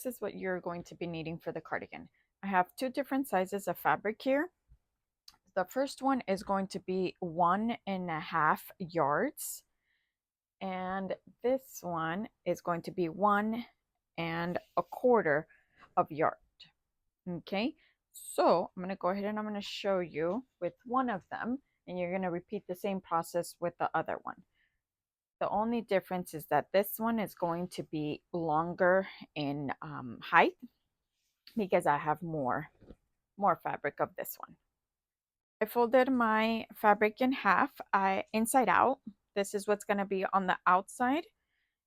this is what you're going to be needing for the cardigan. I have two different sizes of fabric here. The first one is going to be 1.5 yards, and this one is going to be 1.25 yard. Okay, so I'm going to go ahead and I'm going to show you with one of them, and you're going to repeat the same process with the other one. The only difference is that this one is going to be longer in height because I have more fabric of this one. I folded my fabric in half, inside out. This is what's going to be on the outside,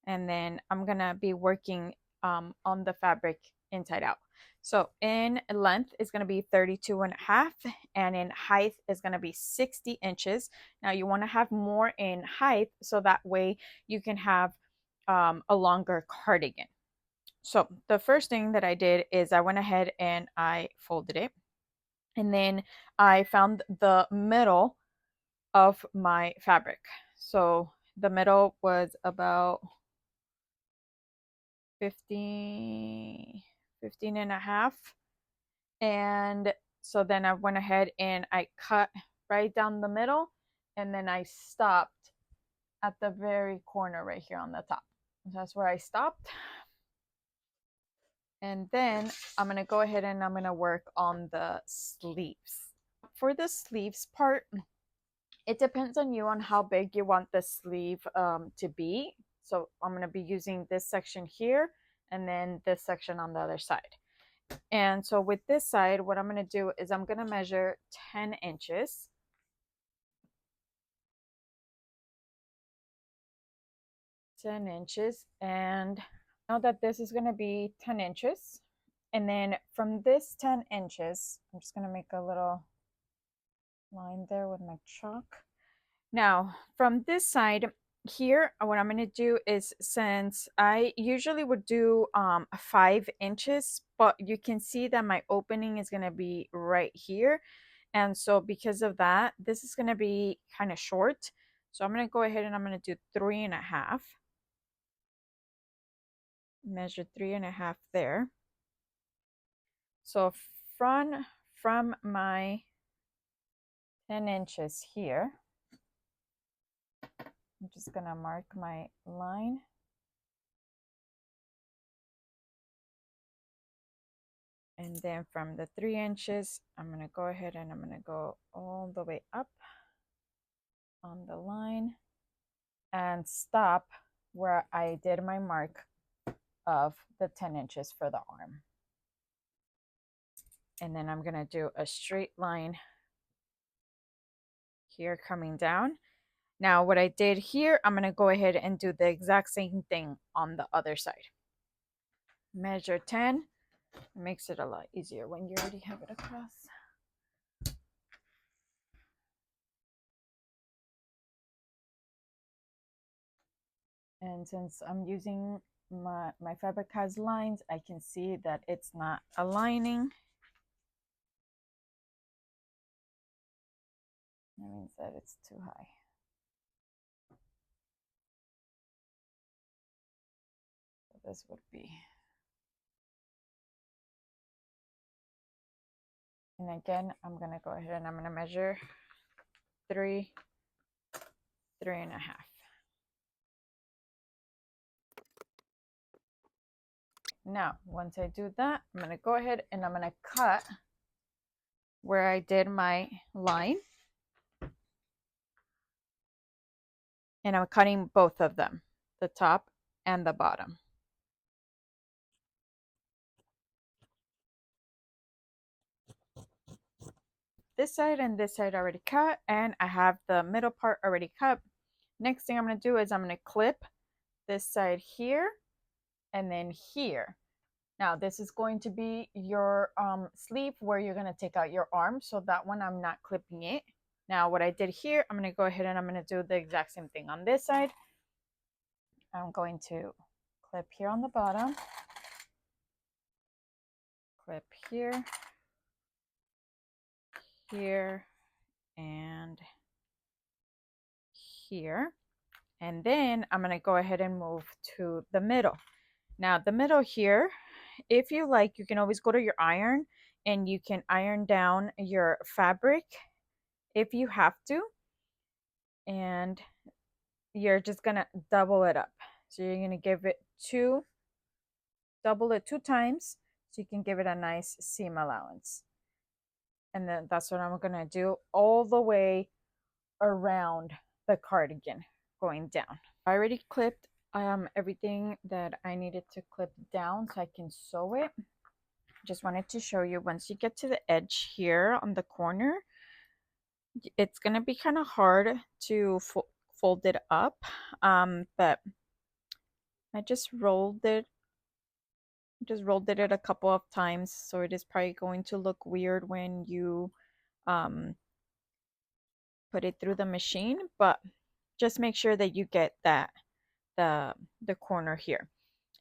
and then I'm going to be working on the fabric inside out. So in length is going to be 32.5, and in height is going to be 60 inches. Now you want to have more in height so that way you can have a longer cardigan. So the first thing that I did is I went ahead and I folded it, and then I found the middle of my fabric. So the middle was about 15 and a half. And so then I went ahead and I cut right down the middle, and then I stopped at the very corner right here on the top. That's where I stopped. And then I'm going to go ahead and I'm going to work on the sleeves. For the sleeves part, it depends on you on how big you want the sleeve to be. So I'm going to be using this section here and then this section on the other side. And so with this side, what I'm going to do is I'm going to measure 10 inches. And know that this is going to be 10 inches. And then from this 10 inches, I'm just going to make a little line there with my chalk. Now, from this side here, what I'm going to do is, since I usually would do 5 inches, but you can see that my opening is going to be right here. And so because of that, this is going to be kind of short. So I'm going to go ahead and I'm going to do 3.5. Measure 3.5 there. So from my 10 inches here, I'm just going to mark my line. And then from the 3 inches, I'm going to go ahead and I'm going to go all the way up on the line and stop where I did my mark of the 10 inches for the arm. And then I'm going to do a straight line here coming down. Now what I did here, I'm going to go ahead and do the exact same thing on the other side. Measure 10. It makes it a lot easier when you already have it across. And since I'm using my fabric has lines, I can see that it's not aligning. That means that it's too high. So this would be. And again, I'm going to go ahead and I'm going to measure 3.5. Now, once I do that, I'm going to go ahead and I'm going to cut where I did my line. And I'm cutting both of them, the top and the bottom. This side and this side already cut, and I have the middle part already cut. Next thing I'm going to do is I'm going to clip this side here and then here. Now this is going to be your sleeve where you're going to take out your arm, so that one I'm not clipping it. Now what I did here, I'm going to go ahead and I'm going to do the exact same thing on this side. I'm going to clip here on the bottom, clip here, here, and here. And then I'm going to go ahead and move to the middle. Now the middle here if you like, you can always go to your iron and you can iron down your fabric if you have to. And you're just gonna double it up. So you're gonna give it double it 2 times so you can give it a nice seam allowance. And then that's what I'm gonna do all the way around the cardigan going down. I already clipped everything that I needed to clip down so I can sew it. Just wanted to show you, once you get to the edge here on the corner, it's gonna be kind of hard to fold it up, but I just rolled it a couple of times, so it is probably going to look weird when you um, put it through the machine, but just make sure that you get the corner here.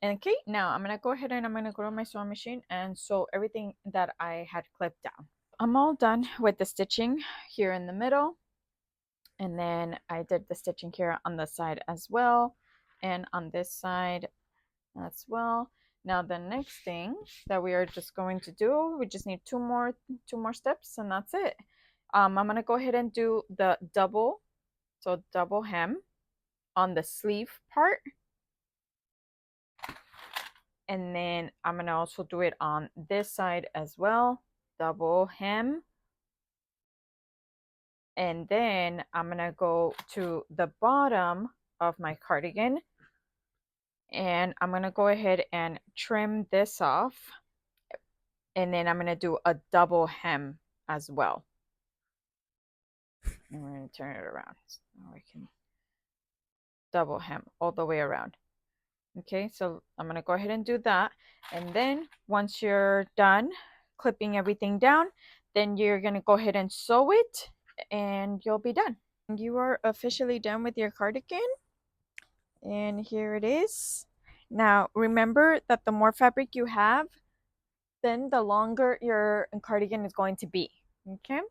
Okay, now I'm gonna go ahead and I'm gonna go to my sewing machine and sew everything that I had clipped down. I'm all done with the stitching here in the middle, and then I did the stitching here on the side as well, and on this side as well. Now the next thing that we are just going to do, we just need two more steps, and that's it. I'm gonna go ahead and do the double hem on the sleeve part, and then I'm gonna also do it on this side as well, double hem. And then I'm gonna go to the bottom of my cardigan and I'm gonna go ahead and trim this off, and then I'm gonna do a double hem as well. And we're gonna turn it around so we can double hem all the way around. Okay, so I'm gonna go ahead and do that, and then once you're done clipping everything down, then you're gonna go ahead and sew it and you'll be done. You are officially done with your cardigan, and here it is. Now remember that the more fabric you have, then the longer your cardigan is going to be. Okay,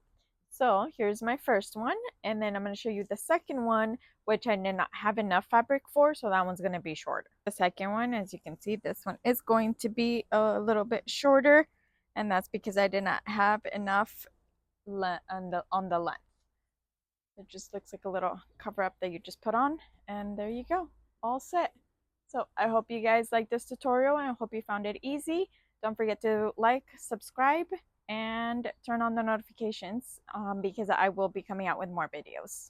so here's my first one, and then I'm going to show you the second one, which I did not have enough fabric for, so that one's going to be shorter. The second one, as you can see, this one is going to be a little bit shorter, and that's because I did not have enough on the length. It just looks like a little cover up that you just put on, and there you go, all set. So I hope you guys like this tutorial, and I hope you found it easy. Don't forget to like, subscribe, and turn on the notifications because I will be coming out with more videos.